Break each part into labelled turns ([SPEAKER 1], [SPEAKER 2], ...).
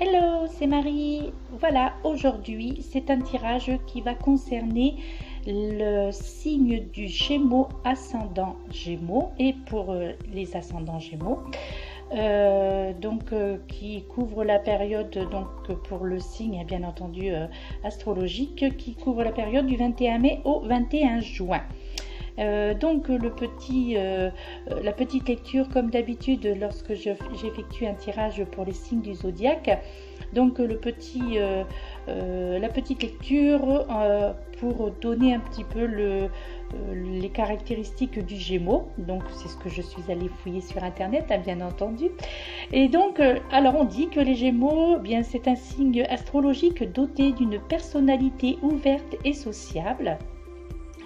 [SPEAKER 1] Hello, c'est Marie. Voilà, aujourd'hui, c'est un tirage qui va concerner le signe du Gémeaux ascendant Gémeaux et pour les ascendants Gémeaux. Qui couvre la période, pour le signe bien entendu astrologique, qui couvre la période du 21 mai au 21 juin. La petite lecture, comme d'habitude lorsque j'effectue un tirage pour les signes du zodiaque. Donc la petite lecture pour donner un petit peu les caractéristiques du Gémeaux. Donc c'est ce que je suis allée fouiller sur internet, bien entendu. Et donc alors on dit que les Gémeaux, bien c'est un signe astrologique doté d'une personnalité ouverte et sociable.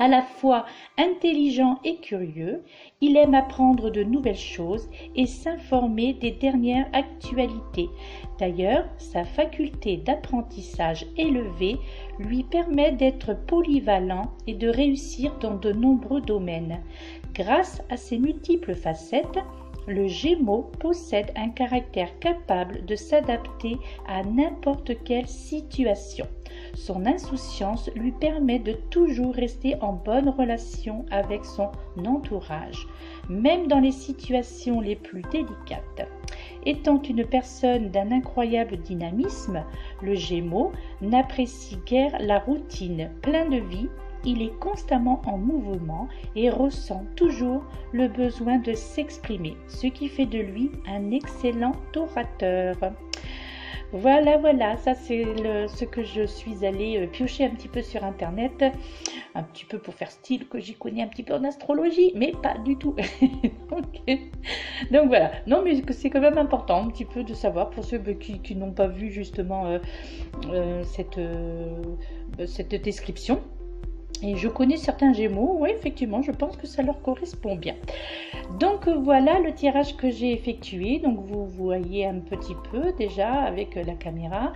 [SPEAKER 1] À la fois intelligent et curieux, il aime apprendre de nouvelles choses et s'informer des dernières actualités. D'ailleurs, sa faculté d'apprentissage élevée lui permet d'être polyvalent et de réussir dans de nombreux domaines. Grâce à ses multiples facettes, le Gémeaux possède un caractère capable de s'adapter à n'importe quelle situation. Son insouciance lui permet de toujours rester en bonne relation avec son entourage, même dans les situations les plus délicates. Étant une personne d'un incroyable dynamisme, le Gémeaux n'apprécie guère la routine. Plein de vie, il est constamment en mouvement et ressent toujours le besoin de s'exprimer, ce qui fait de lui un excellent orateur. Voilà, ça c'est ce que je suis allée piocher un petit peu sur internet, un petit peu pour faire style que j'y connais un petit peu en astrologie, mais pas du tout. Donc voilà, non mais c'est quand même important un petit peu de savoir pour ceux qui n'ont pas vu justement cette description. Et je connais certains Gémeaux, oui effectivement, je pense que ça leur correspond bien. Donc voilà le tirage que j'ai effectué. Donc vous voyez un petit peu déjà avec la caméra.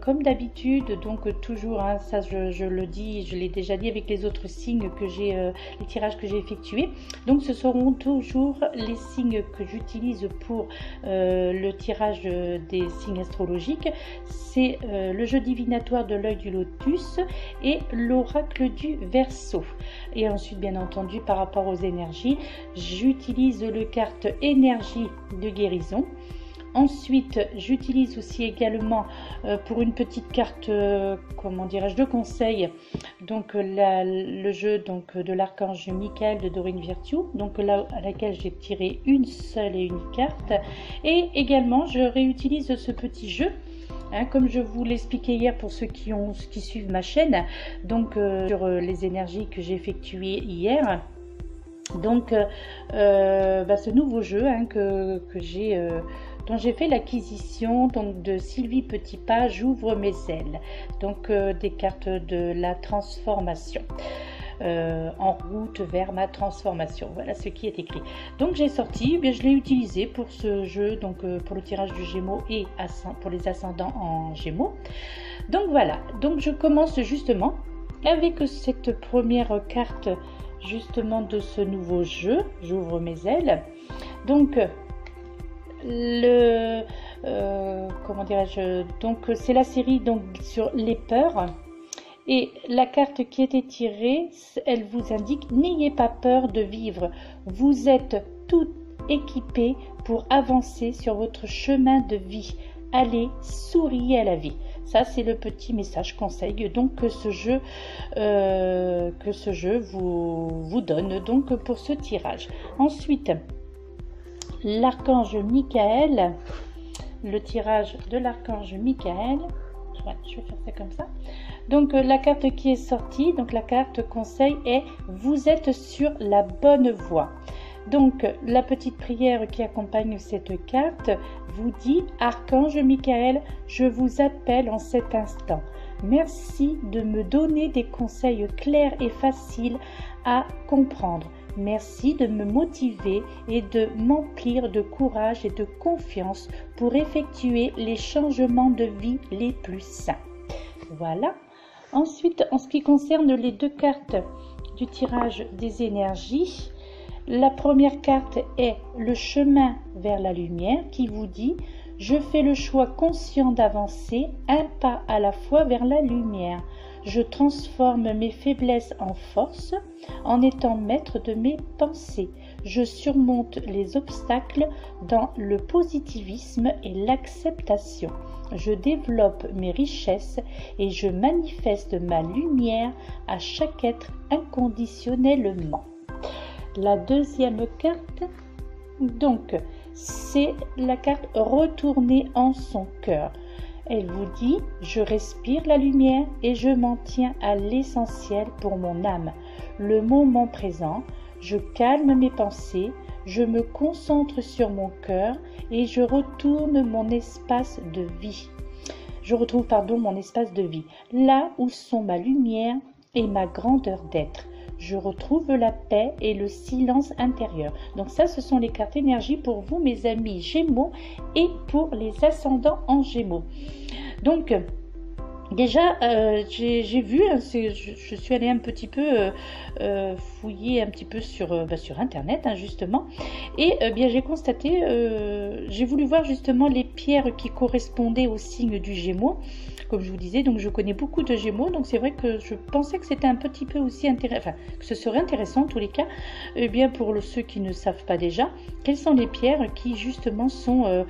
[SPEAKER 1] Comme d'habitude, donc toujours, ça je le dis, je l'ai déjà dit avec les autres signes que j'ai, les tirages que j'ai effectués. Donc ce seront toujours les signes que j'utilise pour le tirage des signes astrologiques. C'est le jeu divinatoire de l'œil du lotus et l'oracle du Verseau. Et ensuite, bien entendu, par rapport aux énergies, j'utilise le carte énergie de guérison. Ensuite, j'utilise aussi également pour une petite carte, de conseil, donc le jeu de l'archange Michael de Dorine Virtue, donc là à laquelle j'ai tiré une seule et unique carte. Et également, je réutilise ce petit jeu. Comme je vous l'expliquais hier pour ceux qui suivent ma chaîne, donc sur les énergies que j'ai effectuées hier. Donc ce nouveau jeu dont j'ai fait l'acquisition de Sylvie Petitpas, j'ouvre mes ailes, donc des cartes de la transformation. En route vers ma transformation. Voilà ce qui est écrit. Donc j'ai sorti, je l'ai utilisé pour ce jeu, donc pour le tirage du Gémeaux et pour les ascendants en Gémeaux. Donc voilà, donc je commence justement avec cette première carte justement de ce nouveau jeu, j'ouvre mes ailes. Donc donc c'est la série donc sur les peurs. Et la carte qui était tirée, elle vous indique « N'ayez pas peur de vivre. Vous êtes tout équipé pour avancer sur votre chemin de vie. Allez, souriez à la vie. » Ça, c'est le petit message conseil donc que ce jeu vous donne donc pour ce tirage. Ensuite, l'archange Michael, le tirage de l'archange Michael. Ouais, je vais faire ça comme ça. Donc la carte qui est sortie, donc la carte conseil est « Vous êtes sur la bonne voie ». Donc la petite prière qui accompagne cette carte vous dit « Archange Michael, je vous appelle en cet instant. Merci de me donner des conseils clairs et faciles à comprendre. Merci de me motiver et de m'emplir de courage et de confiance pour effectuer les changements de vie les plus sains. » Voilà. Ensuite, en ce qui concerne les deux cartes du tirage des énergies, la première carte est le chemin vers la lumière qui vous dit Je fais le choix conscient d'avancer un pas à la fois vers la lumière. Je transforme mes faiblesses en force en étant maître de mes pensées. Je surmonte les obstacles dans le positivisme et l'acceptation. Je développe mes richesses et je manifeste ma lumière à chaque être inconditionnellement. La deuxième carte, donc, c'est la carte retourner en son cœur. Elle vous dit, je respire la lumière et je m'en tiens à l'essentiel pour mon âme. Le moment présent, je calme mes pensées, je me concentre sur mon cœur et je retourne mon espace de vie. Je retrouve, mon espace de vie, là où sont ma lumière et ma grandeur d'être. Je retrouve la paix et le silence intérieur. Donc ça, ce sont les cartes énergie pour vous, mes amis Gémeaux, et pour les ascendants en Gémeaux. Donc, déjà, j'ai vu, je suis allée un petit peu fouiller un petit peu sur Internet, justement, et bien j'ai constaté, j'ai voulu voir justement les pierres qui correspondaient au signe du Gémeaux. Comme je vous disais, donc je connais beaucoup de Gémeaux, donc c'est vrai que je pensais que c'était un petit peu aussi intéressant, que ce serait intéressant en tous les cas, bien pour ceux qui ne savent pas déjà, quelles sont les pierres qui justement sont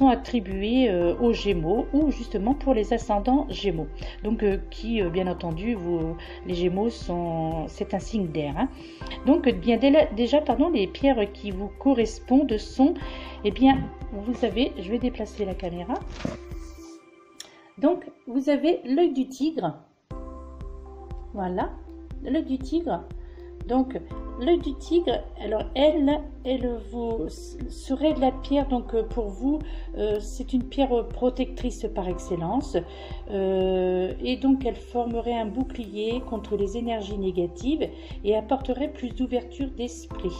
[SPEAKER 1] attribuées aux Gémeaux ou justement pour les ascendants Gémeaux. Donc qui, bien entendu, les Gémeaux c'est un signe d'air. Donc bien déjà, les pierres qui vous correspondent sont, bien, vous avez, je vais déplacer la caméra. Donc, vous avez l'œil du tigre. Voilà, l'œil du tigre. Donc, l'œil du tigre, alors elle vous serait de la pierre, donc pour vous, c'est une pierre protectrice par excellence. Et donc, elle formerait un bouclier contre les énergies négatives et apporterait plus d'ouverture d'esprit.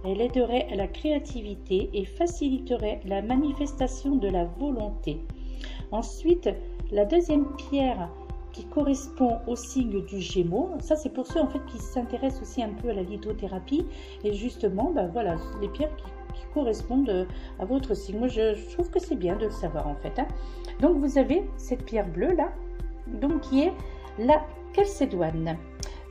[SPEAKER 1] Elle aiderait à la créativité et faciliterait la manifestation de la volonté. Ensuite, la deuxième pierre qui correspond au signe du Gémeaux, ça c'est pour ceux en fait qui s'intéressent aussi un peu à la lithothérapie et justement, voilà, les pierres qui correspondent à votre signe. Moi je trouve que c'est bien de le savoir en fait. Donc vous avez cette pierre bleue là, donc qui est la calcédoine.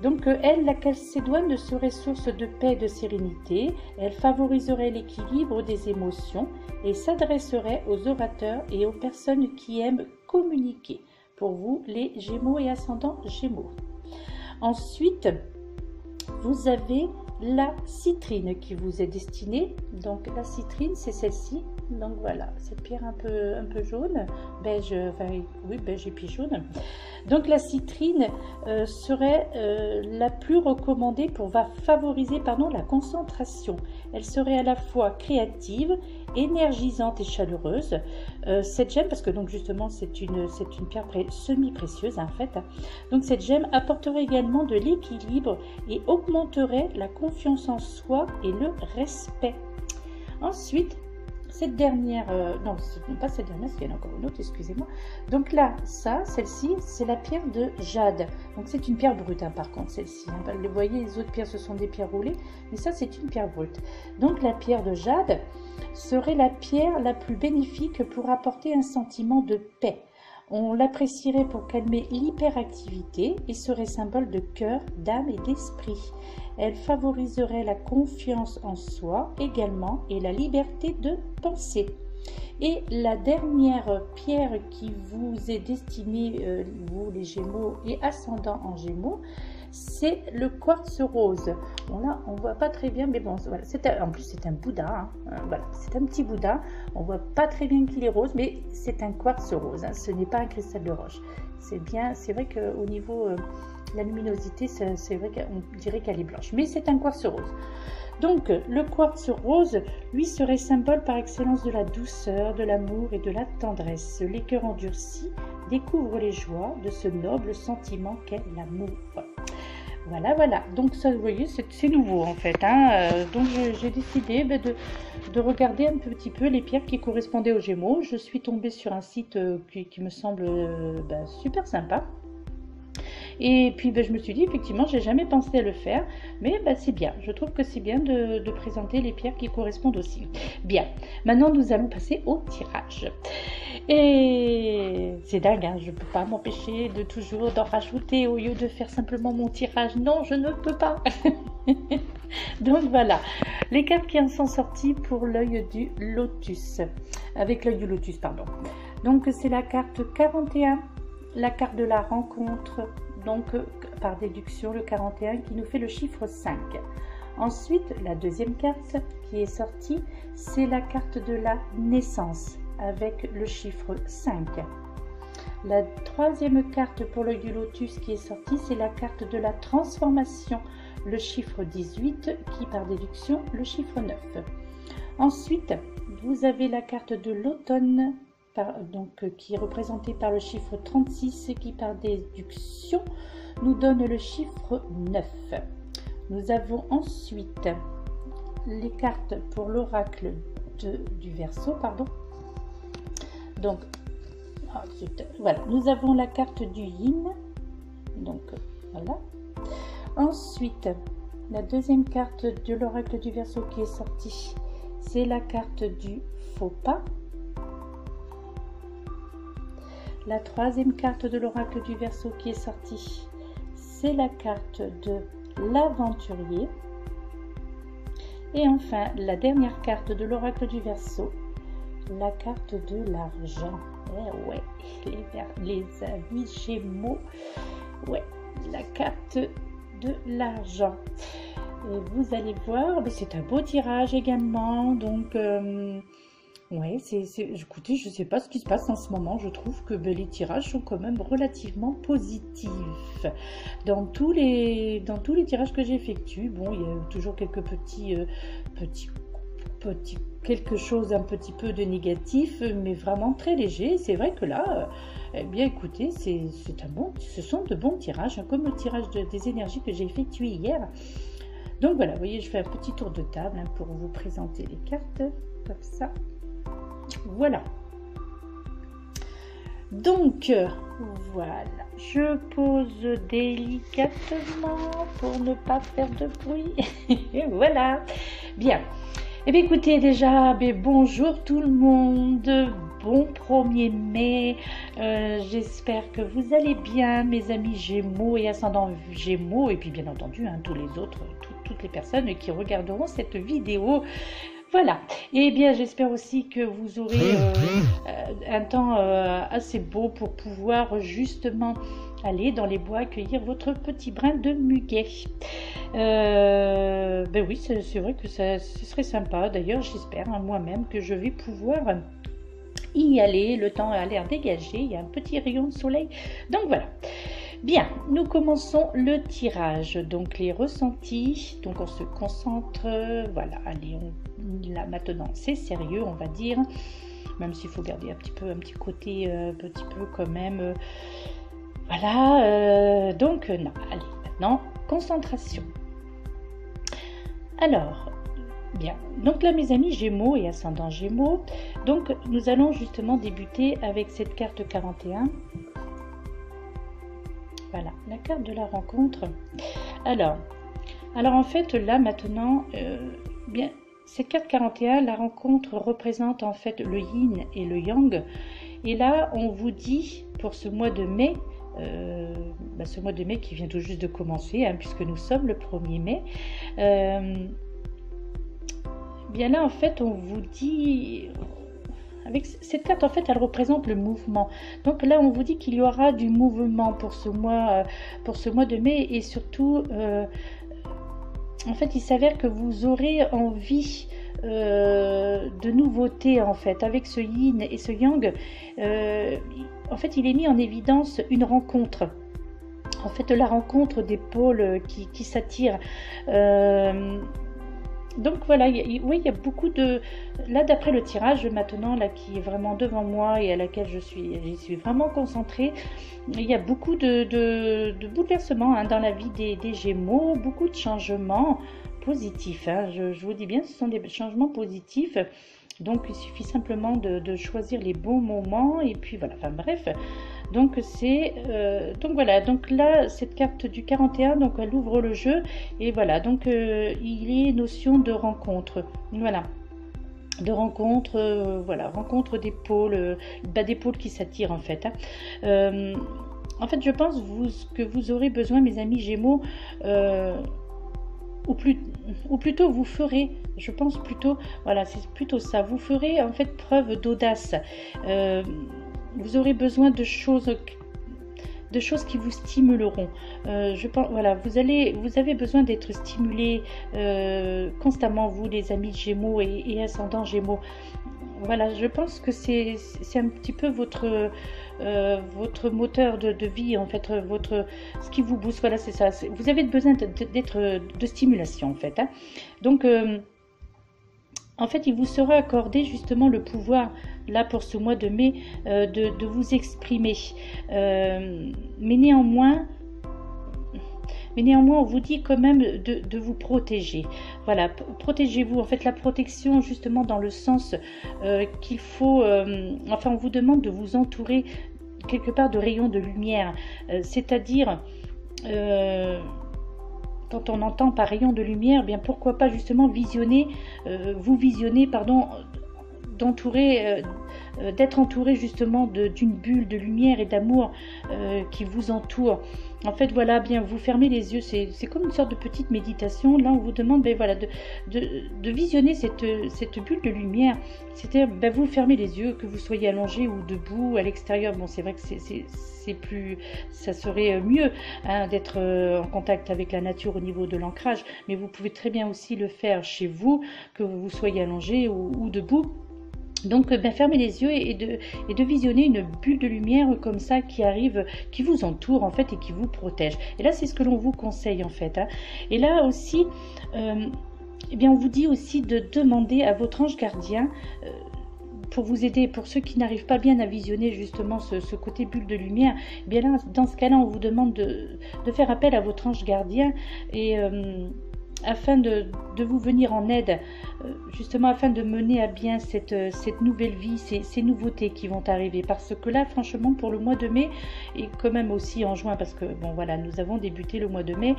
[SPEAKER 1] Donc la calcédoine serait source de paix et de sérénité, elle favoriserait l'équilibre des émotions et s'adresserait aux orateurs et aux personnes qui aiment communiquer. Pour vous, les Gémeaux et ascendants Gémeaux. Ensuite, vous avez la citrine qui vous est destinée. Donc la citrine, c'est celle-ci. Donc voilà, cette pierre un peu jaune, beige, beige et puis jaune. Donc la citrine serait la plus recommandée pour favoriser la concentration. Elle serait à la fois créative, énergisante et chaleureuse. Cette gemme, parce que donc justement c'est une pierre semi-précieuse en fait. Donc cette gemme apporterait également de l'équilibre et augmenterait la confiance en soi et le respect. Ensuite, cette dernière, non, pas cette dernière, il y en a encore une autre, excusez-moi. Donc là, celle-ci, c'est la pierre de jade. Donc c'est une pierre brute, par contre, celle-ci. Vous voyez, les autres pierres, ce sont des pierres roulées, mais ça, c'est une pierre brute. Donc la pierre de jade serait la pierre la plus bénéfique pour apporter un sentiment de paix. On l'apprécierait pour calmer l'hyperactivité et serait symbole de cœur, d'âme et d'esprit. Elle favoriserait la confiance en soi également et la liberté de penser. Et la dernière pierre qui vous est destinée, vous les Gémeaux et ascendants en Gémeaux, c'est le quartz rose. Bon là, on voit pas très bien, mais bon, voilà. En plus, c'est un Bouddha. Voilà, c'est un petit Bouddha. On voit pas très bien qu'il est rose, mais c'est un quartz rose. Ce n'est pas un cristal de roche. C'est bien. C'est vrai qu'au niveau la luminosité, c'est vrai qu'on dirait qu'elle est blanche, mais c'est un quartz rose. Donc, le quartz rose, lui, serait symbole par excellence de la douceur, de l'amour et de la tendresse. Les cœurs endurcis découvrent les joies de ce noble sentiment qu'est l'amour. Voilà. Donc ça, vous voyez, c'est nouveau en fait. Donc j'ai décidé de regarder un petit peu les pierres qui correspondaient aux Gémeaux. Je suis tombée sur un site qui me semble super sympa. Et puis je me suis dit, effectivement, j'ai jamais pensé à le faire, mais c'est bien. Je trouve que c'est bien de présenter les pierres qui correspondent aussi. Bien, maintenant nous allons passer au tirage. Et c'est dingue, hein, je ne peux pas m'empêcher de toujours d'en rajouter au lieu de faire simplement mon tirage. Non, je ne peux pas. Donc voilà, les cartes qui en sont sorties pour l'œil du lotus. Avec l'œil du lotus, pardon. Donc c'est la carte 41, la carte de la rencontre. Donc par déduction, le 41 qui nous fait le chiffre 5. Ensuite, la deuxième carte qui est sortie, c'est la carte de la naissance avec le chiffre 5. La troisième carte pour l'œil du lotus qui est sortie, c'est la carte de la transformation, le chiffre 18 qui par déduction, le chiffre 9. Ensuite, vous avez la carte de l'automne, qui est représentée par le chiffre 36 qui par déduction nous donne le chiffre 9. Nous avons ensuite les cartes pour l'oracle du Verseau, pardon. Donc, ensuite, voilà, nous avons la carte du Yin. Donc, voilà. Ensuite, la deuxième carte de l'oracle du Verseau qui est sortie, c'est la carte du Faux pas. La troisième carte de l'oracle du Verseau qui est sortie, c'est la carte de l'aventurier. Et enfin, la dernière carte de l'oracle du Verseau, la carte de l'argent. Eh ouais, les amis Gémeaux, ouais, la carte de l'argent. Et vous allez voir, c'est un beau tirage également. Donc, ouais, écoutez, je ne sais pas ce qui se passe en ce moment. Je trouve que les tirages sont quand même relativement positifs. Dans tous les tirages que j'effectue, bon, il y a toujours quelques petits quelque chose un petit peu de négatif, mais vraiment très léger. C'est vrai que là, eh bien, écoutez, ce sont de bons tirages, hein, comme le tirage des énergies que j'ai effectué hier. Donc voilà, vous voyez, je fais un petit tour de table hein, pour vous présenter les cartes, comme ça. Voilà. Donc, voilà. Je pose délicatement pour ne pas faire de bruit. Et voilà. Bien. Eh bien, écoutez, déjà, bonjour tout le monde. Bon 1er mai. J'espère que vous allez bien, mes amis Gémeaux et ascendant Gémeaux. Et puis, bien entendu, hein, tous les autres, toutes les personnes qui regarderont cette vidéo. Voilà, et bien j'espère aussi que vous aurez un temps assez beau pour pouvoir justement aller dans les bois cueillir votre petit brin de muguet. Oui, c'est vrai que ce serait sympa. D'ailleurs, j'espère moi-même que je vais pouvoir y aller. Le temps a l'air dégagé, il y a un petit rayon de soleil. Donc voilà. Bien, nous commençons le tirage, donc les ressentis, donc on se concentre, voilà, allez, là maintenant c'est sérieux on va dire, même s'il faut garder un petit côté, petit peu quand même, voilà, donc non, allez, maintenant, concentration. Alors, bien, donc là mes amis Gémeaux et ascendant Gémeaux, donc nous allons justement débuter avec cette carte 41. Voilà, la carte de la rencontre. Alors en fait, là, maintenant, bien, cette carte 41, la rencontre représente en fait le yin et le yang. Et là, on vous dit, pour ce mois de mai, ce mois de mai qui vient tout juste de commencer, hein, puisque nous sommes le 1er mai, bien là, en fait, on vous dit... Avec cette carte, en fait, elle représente le mouvement. Donc là, on vous dit qu'il y aura du mouvement pour ce mois de mai. Et surtout, en fait, il s'avère que vous aurez envie de nouveautés, en fait. Avec ce yin et ce yang, en fait, il est mis en évidence une rencontre. En fait, la rencontre des pôles qui s'attirent. Donc voilà, oui, il y a beaucoup de... Là, d'après le tirage maintenant, là, qui est vraiment devant moi et à laquelle j'y suis vraiment concentrée, il y a beaucoup de bouleversements hein, dans la vie des Gémeaux, beaucoup de changements positifs. Hein. Je vous dis bien, ce sont des changements positifs. Donc il suffit simplement de choisir les bons moments et puis voilà, enfin bref. Donc c'est donc voilà, donc là cette carte du 41, donc elle ouvre le jeu et voilà, donc il est notion de rencontre, voilà, de rencontre, voilà, rencontre des pôles, des pôles qui s'attirent en fait, hein. En fait, je pense que vous aurez besoin, mes amis Gémeaux, ou plutôt vous ferez, je pense plutôt, voilà, c'est plutôt ça, vous ferez en fait preuve d'audace. Vous aurez besoin de choses qui vous stimuleront. Je pense, voilà, vous avez besoin d'être stimulé constamment, vous les amis Gémeaux et ascendant Gémeaux. Voilà, je pense que c'est un petit peu votre moteur de vie, en fait, ce qui vous booste. Voilà, c'est ça. Vous avez besoin de stimulation, en fait, hein. Donc, en fait, il vous sera accordé justement le pouvoir, là, pour ce mois de mai, de vous exprimer. Mais néanmoins, on vous dit quand même de vous protéger. Voilà, protégez-vous. En fait, la protection, justement, dans le sens qu'il faut... enfin, on vous demande de vous entourer quelque part de rayons de lumière. C'est-à-dire... quand on entend par rayon de lumière, bien pourquoi pas justement d'être entouré justement d'une bulle de lumière et d'amour qui vous entoure. En fait, voilà, bien vous fermez les yeux, c'est comme une sorte de petite méditation. Là, on vous demande voilà, de visionner cette bulle de lumière. C'est-à-dire, vous fermez les yeux, que vous soyez allongé ou debout à l'extérieur. Bon, c'est vrai que ça serait mieux, hein, d'être en contact avec la nature au niveau de l'ancrage, mais vous pouvez très bien aussi le faire chez vous, que vous soyez allongé ou debout. Donc fermez les yeux et de visionner une bulle de lumière comme ça qui arrive, qui vous entoure en fait et qui vous protège. Et là c'est ce que l'on vous conseille en fait, hein. Et là aussi, eh bien on vous dit aussi de demander à votre ange gardien pour vous aider, pour ceux qui n'arrivent pas bien à visionner justement ce côté bulle de lumière. Eh bien là, dans ce cas-là, on vous demande de faire appel à votre ange gardien et afin de vous venir en aide, justement afin de mener à bien cette nouvelle vie, ces nouveautés qui vont arriver. Parce que là, franchement, pour le mois de mai, et quand même aussi en juin, parce que, bon, voilà, nous avons débuté le mois de mai,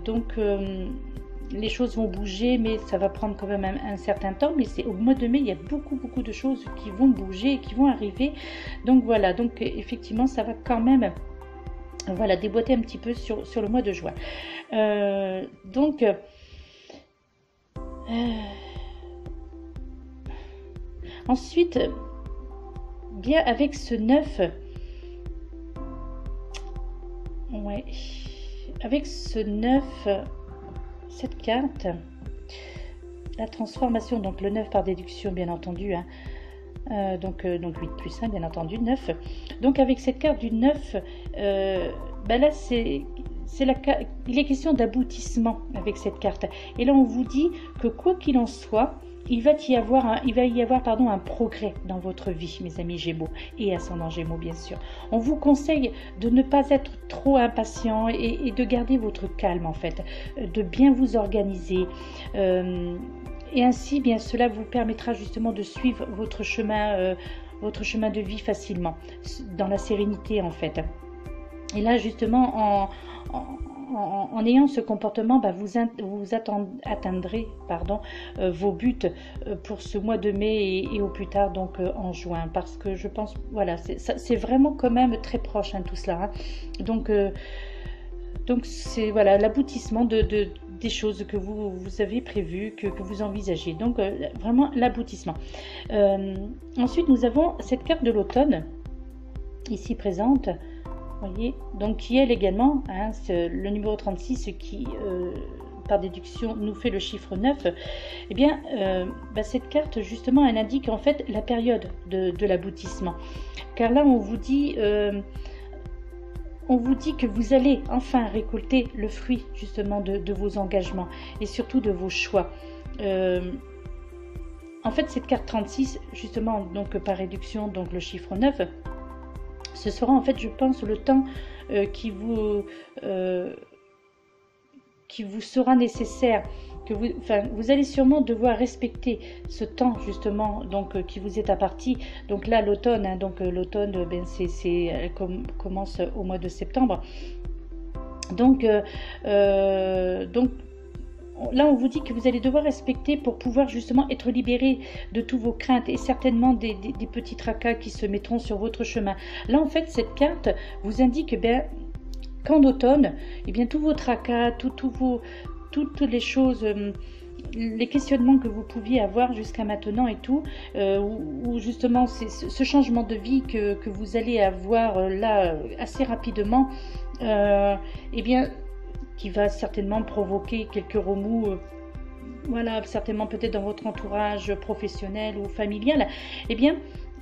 [SPEAKER 1] donc les choses vont bouger, mais ça va prendre quand même un certain temps. Mais c'est au mois de mai, il y a beaucoup de choses qui vont bouger et qui vont arriver. Donc voilà, donc effectivement, ça va quand même... Voilà, déboîter un petit peu sur le mois de juin. Donc, ensuite, bien avec ce 9, ouais, avec ce 9, cette carte, la transformation, donc le 9 par déduction, bien entendu, hein. Donc 8 plus 1, bien entendu, 9. Donc avec cette carte du 9, là il est question d'aboutissement avec cette carte. Et là on vous dit que quoi qu'il en soit, il va y avoir un progrès dans votre vie, mes amis Gémeaux et ascendant Gémeaux, bien sûr. On vous conseille de ne pas être trop impatient et de garder votre calme, en fait, de bien vous organiser. Et ainsi, bien, cela vous permettra justement de suivre votre chemin de vie facilement, dans la sérénité, en fait. Et là, justement, en ayant ce comportement, vous atteindrez vos buts pour ce mois de mai et au plus tard, donc en juin. Parce que je pense, voilà, c'est vraiment quand même très proche, hein, tout cela, hein. Donc c'est voilà l'aboutissement des choses que vous avez prévues, que vous envisagez. Donc vraiment l'aboutissement. Ensuite, nous avons cette carte de l'automne, ici présente. Voyez, donc qui elle également, hein, le numéro 36 qui, par déduction, nous fait le chiffre 9. Eh bien, cette carte, justement, elle indique en fait la période de l'aboutissement. Car là, on vous dit que vous allez enfin récolter le fruit justement de vos engagements et surtout de vos choix. En fait, cette carte 36, justement, donc par réduction, donc le chiffre 9, ce sera en fait, je pense, le temps qui vous sera nécessaire vous allez sûrement devoir respecter ce temps justement donc qui vous est imparti. Donc là l'automne, hein, donc l'automne, ben, elle commence au mois de septembre. Donc là, on vous dit que vous allez devoir respecter pour pouvoir justement être libéré de tous vos craintes et certainement des petits tracas qui se mettront sur votre chemin. Là, en fait, cette carte vous indique qu'en automne, eh bien, tous vos tracas, toutes les choses, les questionnements que vous pouviez avoir jusqu'à maintenant et tout, ou justement ce changement de vie que vous allez avoir là assez rapidement, eh bien, qui va certainement provoquer quelques remous, voilà, certainement peut-être dans votre entourage professionnel ou familial, eh bien,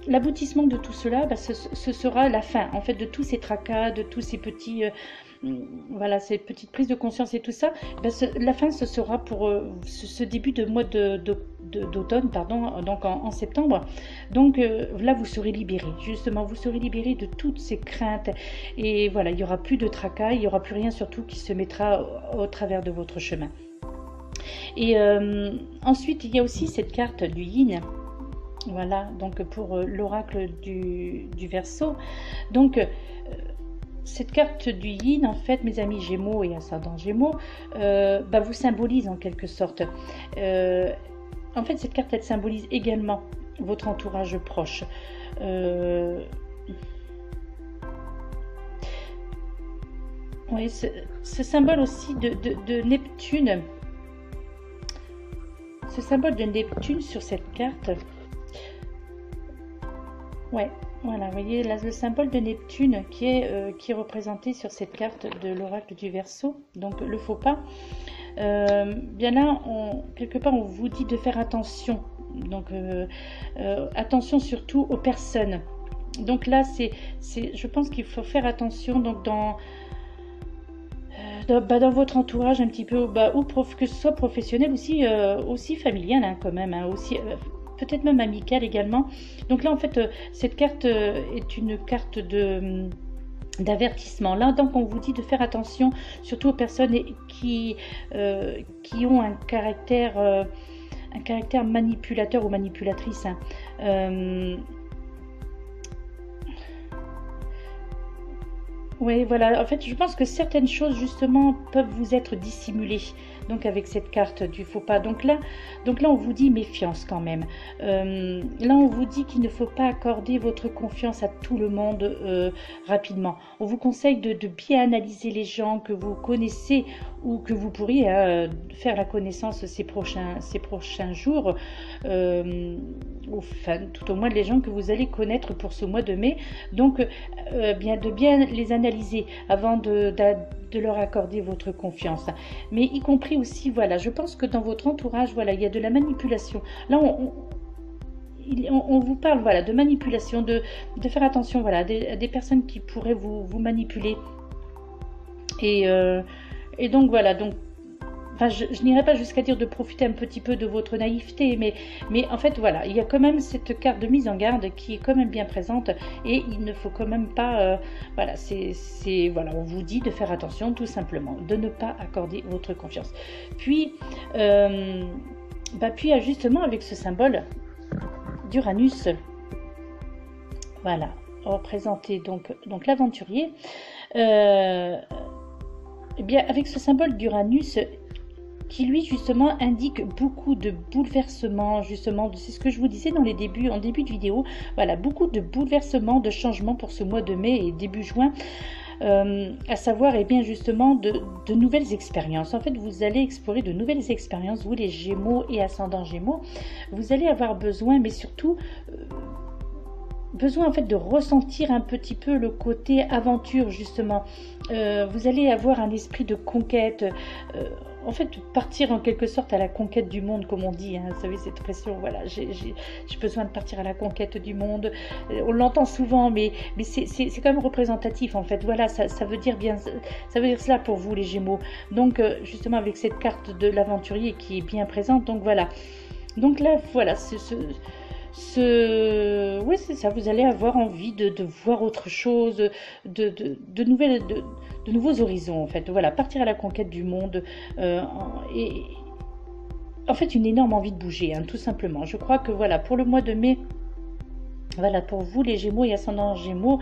[SPEAKER 1] l'aboutissement de tout cela, ce sera la fin, en fait, de tous ces tracas, de tous ces petits, voilà, ces petites prises de conscience et tout ça. La fin, ce sera pour ce début de mois d'automne, pardon, donc en septembre. Donc là, vous serez libéré, justement, vous serez libéré de toutes ces craintes. Et voilà, il n'y aura plus de tracas, il n'y aura plus rien surtout qui se mettra au travers de votre chemin. Et ensuite, il y a aussi cette carte du yin. Voilà, donc pour l'oracle du Verseau. Donc, cette carte du yin, en fait, mes amis Gémeaux et ascendant Gémeaux, vous symbolise en quelque sorte. En fait, cette carte, elle symbolise également votre entourage proche. Oui, ce symbole aussi de Neptune. Ce symbole de Neptune sur cette carte. Ouais, voilà, vous voyez là, le symbole de Neptune qui est représenté sur cette carte de l'oracle du Verseau, donc le faux pas. Bien là, quelque part, on vous dit de faire attention. Donc, attention surtout aux personnes. Donc là, je pense qu'il faut faire attention donc dans votre entourage un petit peu, ou que ce soit professionnel aussi familial hein, quand même, hein, aussi peut-être même amical également. Donc là en fait cette carte est une carte d'avertissement. Là donc on vous dit de faire attention surtout aux personnes qui ont un caractère manipulateur ou manipulatrice. Hein. Oui, voilà. En fait, je pense que certaines choses, justement, peuvent vous être dissimulées. Donc, avec cette carte du faux pas. Donc là, on vous dit méfiance quand même. Là, on vous dit qu'il ne faut pas accorder votre confiance à tout le monde rapidement. On vous conseille de bien analyser les gens que vous connaissez ou que vous pourriez faire la connaissance ces prochains jours. Enfin, tout au moins les gens que vous allez connaître pour ce mois de mai. Donc, de bien les analyser avant de leur accorder votre confiance. Mais y compris aussi, voilà, je pense que dans votre entourage, voilà, il y a de la manipulation. Là, on vous parle, voilà, de manipulation, de faire attention, voilà, à des personnes qui pourraient vous manipuler. Et donc, voilà, donc, enfin, je n'irai pas jusqu'à dire de profiter un petit peu de votre naïveté, mais en fait, voilà, il y a quand même cette carte de mise en garde qui est quand même bien présente et il ne faut quand même pas, voilà, voilà, on vous dit de faire attention tout simplement, de ne pas accorder votre confiance. Puis, puis justement avec ce symbole d'Uranus, voilà, représenté donc l'aventurier, eh bien avec ce symbole d'Uranus, qui lui justement indique beaucoup de bouleversements, justement, c'est ce que je vous disais en début de vidéo, voilà, beaucoup de bouleversements, de changements pour ce mois de mai et début juin, à savoir, et bien justement, de nouvelles expériences. En fait, vous allez explorer de nouvelles expériences, vous les Gémeaux et ascendants Gémeaux, vous allez avoir besoin, mais surtout besoin en fait de ressentir un petit peu le côté aventure justement. Vous allez avoir un esprit de conquête, en fait partir en quelque sorte à la conquête du monde comme on dit, hein, vous savez cette expression, voilà, j'ai besoin de partir à la conquête du monde, on l'entend souvent mais c'est quand même représentatif en fait, voilà, ça veut dire bien, ça veut dire cela pour vous les Gémeaux. Donc justement avec cette carte de l'aventurier qui est bien présente, donc voilà, donc là voilà, oui, c'est ça, vous allez avoir envie de voir autre chose, de nouveaux horizons en fait, voilà, partir à la conquête du monde, en fait une énorme envie de bouger, hein, tout simplement. Je crois que voilà, pour le mois de mai, voilà, pour vous les Gémeaux et ascendant Gémeaux,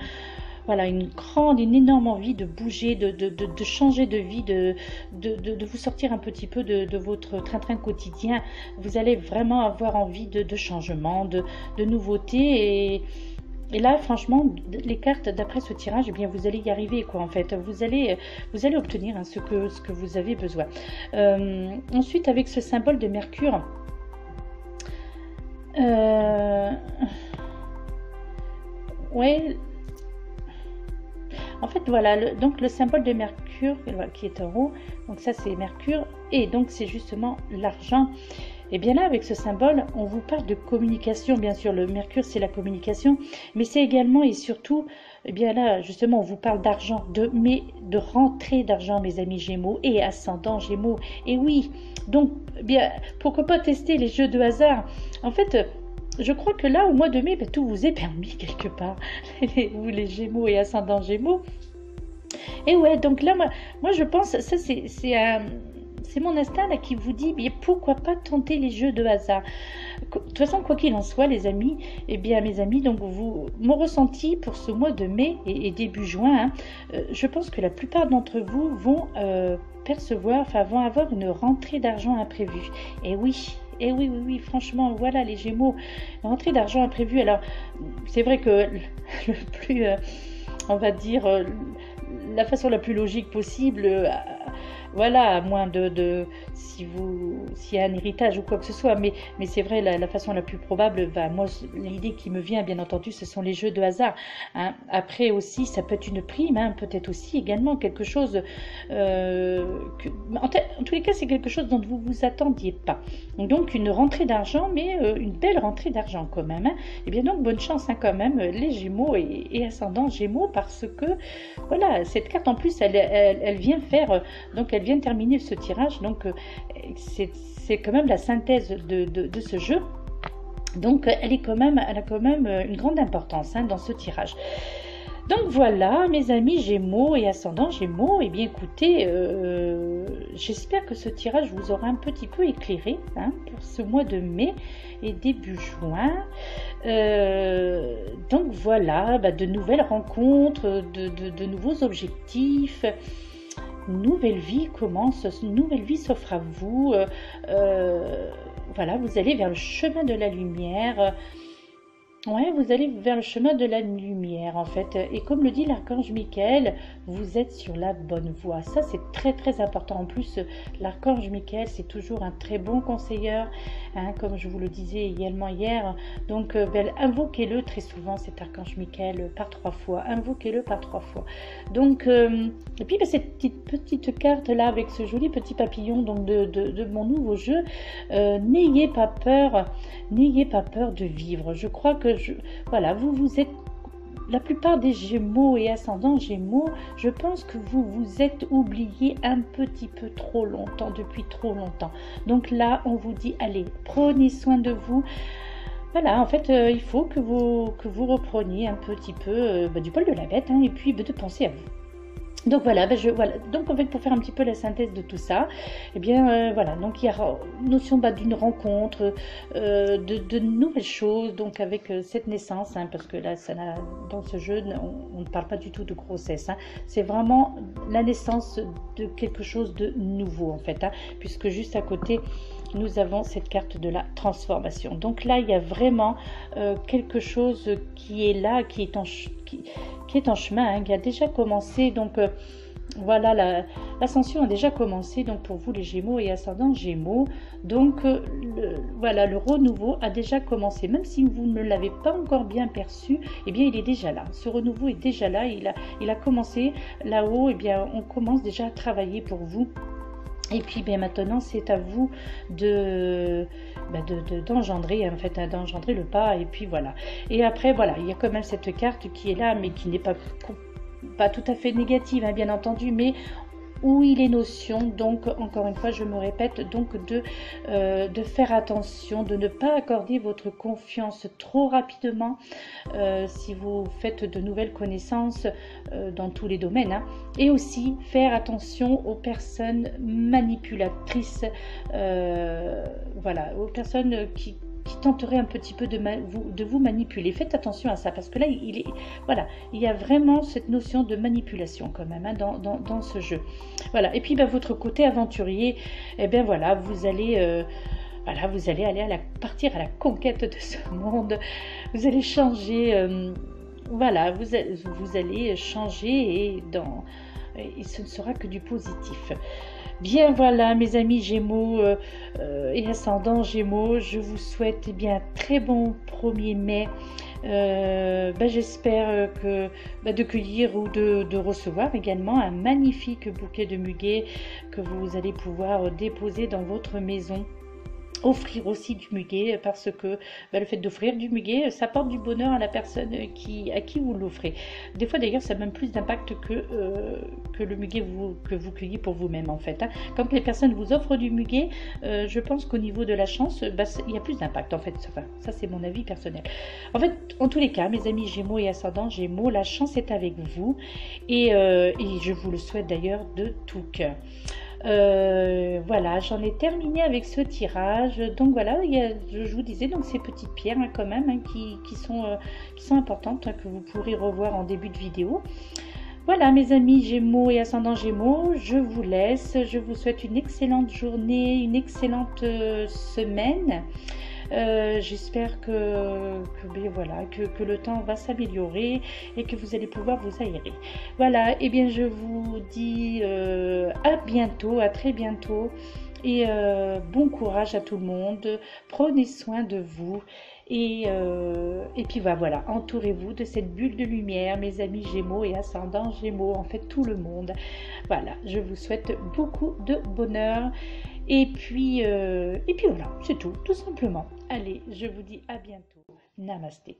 [SPEAKER 1] voilà, une énorme envie de bouger, de changer de vie, de vous sortir un petit peu de votre train-train quotidien. Vous allez vraiment avoir envie de changement, de nouveautés. Et là, franchement, les cartes d'après ce tirage, eh bien, vous allez y arriver, quoi, en fait. Vous allez obtenir, hein, ce que vous avez besoin. Ensuite, avec ce symbole de Mercure, ouais. En fait, voilà, donc le symbole de Mercure qui est en haut, donc ça c'est Mercure, et donc c'est justement l'argent. Et bien là, avec ce symbole, on vous parle de communication, bien sûr, le Mercure c'est la communication, mais c'est également et surtout, eh bien là, justement, on vous parle d'argent, de rentrée d'argent, mes amis Gémeaux et ascendant Gémeaux. Et oui, donc, eh bien, pourquoi pas tester les jeux de hasard? En fait, je crois que là, au mois de mai, ben, tout vous est permis quelque part, vous les Gémeaux et ascendant Gémeaux. Et ouais, donc là, moi je pense, ça c'est mon instinct là, qui vous dit, mais pourquoi pas tenter les jeux de hasard. De toute façon, quoi qu'il en soit, les amis, eh bien mes amis, donc mon ressenti pour ce mois de mai et début juin, hein, je pense que la plupart d'entre vous vont percevoir, enfin vont avoir une rentrée d'argent imprévue. Et oui. Et oui, franchement, voilà les Gémeaux, rentrée d'argent imprévue. Alors, c'est vrai que le plus, on va dire, la façon la plus logique possible, voilà, à moins s'il y a un héritage ou quoi que ce soit, mais c'est vrai, la façon la plus probable, moi, l'idée qui me vient, bien entendu, ce sont les jeux de hasard, hein. Après aussi, ça peut être une prime, hein, peut-être aussi également quelque chose, en tous les cas, c'est quelque chose dont vous vous attendiez pas. Donc, une rentrée d'argent, mais une belle rentrée d'argent quand même, hein. Et bien donc, bonne chance, hein, quand même, les Gémeaux et ascendant Gémeaux, parce que, voilà, cette carte, en plus, elle vient faire, donc elle vient terminer ce tirage, donc c'est quand même la synthèse de ce jeu, donc elle a quand même une grande importance, hein, dans ce tirage. Donc voilà, mes amis Gémeaux et ascendant Gémeaux, et bien écoutez, j'espère que ce tirage vous aura un petit peu éclairé, hein, pour ce mois de mai et début juin. Donc voilà, de nouvelles rencontres, de nouveaux objectifs. Une nouvelle vie commence, une nouvelle vie s'offre à vous. Voilà, vous allez vers le chemin de la lumière. Ouais, vous allez vers le chemin de la lumière, en fait. Et comme le dit l'archange Michael, vous êtes sur la bonne voie. Ça, c'est très, très important. En plus, l'archange Michael, c'est toujours un très bon conseiller, hein, comme je vous le disais également hier. Donc, invoquez-le très souvent, cet archange Michael, par 3 fois. Invoquez-le par 3 fois. Donc, et puis, cette petite carte-là, avec ce joli petit papillon donc de mon nouveau jeu, n'ayez pas peur de vivre. Je crois que voilà, vous êtes, la plupart des Gémeaux et ascendants Gémeaux, je pense que vous vous êtes oubliés un petit peu trop longtemps, depuis trop longtemps. Donc là, on vous dit, allez, prenez soin de vous. Voilà, en fait, il faut que vous repreniez un petit peu du poil de la bête, hein, et puis de penser à vous. Donc voilà, donc en fait pour faire un petit peu la synthèse de tout ça, eh bien voilà, donc il y a notion d'une rencontre, de nouvelles choses, donc avec cette naissance, hein, parce que là dans ce jeu on ne parle pas du tout de grossesse, hein, c'est vraiment la naissance de quelque chose de nouveau en fait, hein, puisque juste à côté nous avons cette carte de la transformation. Donc là il y a vraiment quelque chose qui est là, qui est en chemin, hein, qui a déjà commencé. Donc voilà, l'ascension a déjà commencé, donc pour vous les Gémeaux et ascendants Gémeaux. Donc voilà, le renouveau a déjà commencé, même si vous ne l'avez pas encore bien perçu, eh bien il est déjà là. Ce renouveau est déjà là, il a commencé là-haut. Eh bien on commence déjà à travailler pour vous. Et puis maintenant c'est à vous d'engendrer, en fait, d'engendrer le pas. Et puis voilà. Et après voilà, il y a quand même cette carte qui est là, mais qui n'est pas tout à fait négative, hein, bien entendu, mais où il est notion, donc encore une fois je me répète, donc de faire attention, de ne pas accorder votre confiance trop rapidement si vous faites de nouvelles connaissances dans tous les domaines, hein. Et aussi faire attention aux personnes manipulatrices, voilà, aux personnes qui tenterait un petit peu de vous manipuler. Faites attention à ça, parce que là, voilà, il y a vraiment cette notion de manipulation quand même, hein, dans ce jeu. Voilà. Et puis, votre côté aventurier, eh bien voilà, vous allez... voilà, vous allez partir à la conquête de ce monde. Vous allez changer... voilà, vous allez changer et ce ne sera que du positif. Bien voilà mes amis Gémeaux et ascendant Gémeaux, je vous souhaite un très bon 1er mai. J'espère de cueillir ou de recevoir également un magnifique bouquet de muguet que vous allez pouvoir déposer dans votre maison. Offrir aussi du muguet, parce que le fait d'offrir du muguet, ça apporte du bonheur à la personne à qui vous l'offrez. Des fois d'ailleurs ça a même plus d'impact que le muguet que vous cueillez pour vous-même en fait, hein. Quand les personnes vous offrent du muguet, je pense qu'au niveau de la chance, il y a plus d'impact en fait. Enfin, ça c'est mon avis personnel. En fait, en tous les cas, mes amis Gémeaux et ascendant Gémeaux, la chance est avec vous et je vous le souhaite d'ailleurs de tout cœur. Voilà, j'en ai terminé avec ce tirage. Donc voilà, je vous disais donc ces petites pierres, hein, quand même, hein, qui sont importantes, hein, que vous pourrez revoir en début de vidéo. Voilà mes amis Gémeaux et ascendant Gémeaux, je vous laisse. Je vous souhaite une excellente journée, une excellente semaine. J'espère que le temps va s'améliorer et que vous allez pouvoir vous aérer. Voilà, et bien je vous dis à bientôt, à très bientôt, et bon courage à tout le monde. Prenez soin de vous et puis voilà, entourez-vous de cette bulle de lumière, mes amis Gémeaux et ascendant Gémeaux, en fait tout le monde. Voilà, je vous souhaite beaucoup de bonheur. Et puis voilà, c'est tout simplement. Allez, je vous dis à bientôt. Namasté.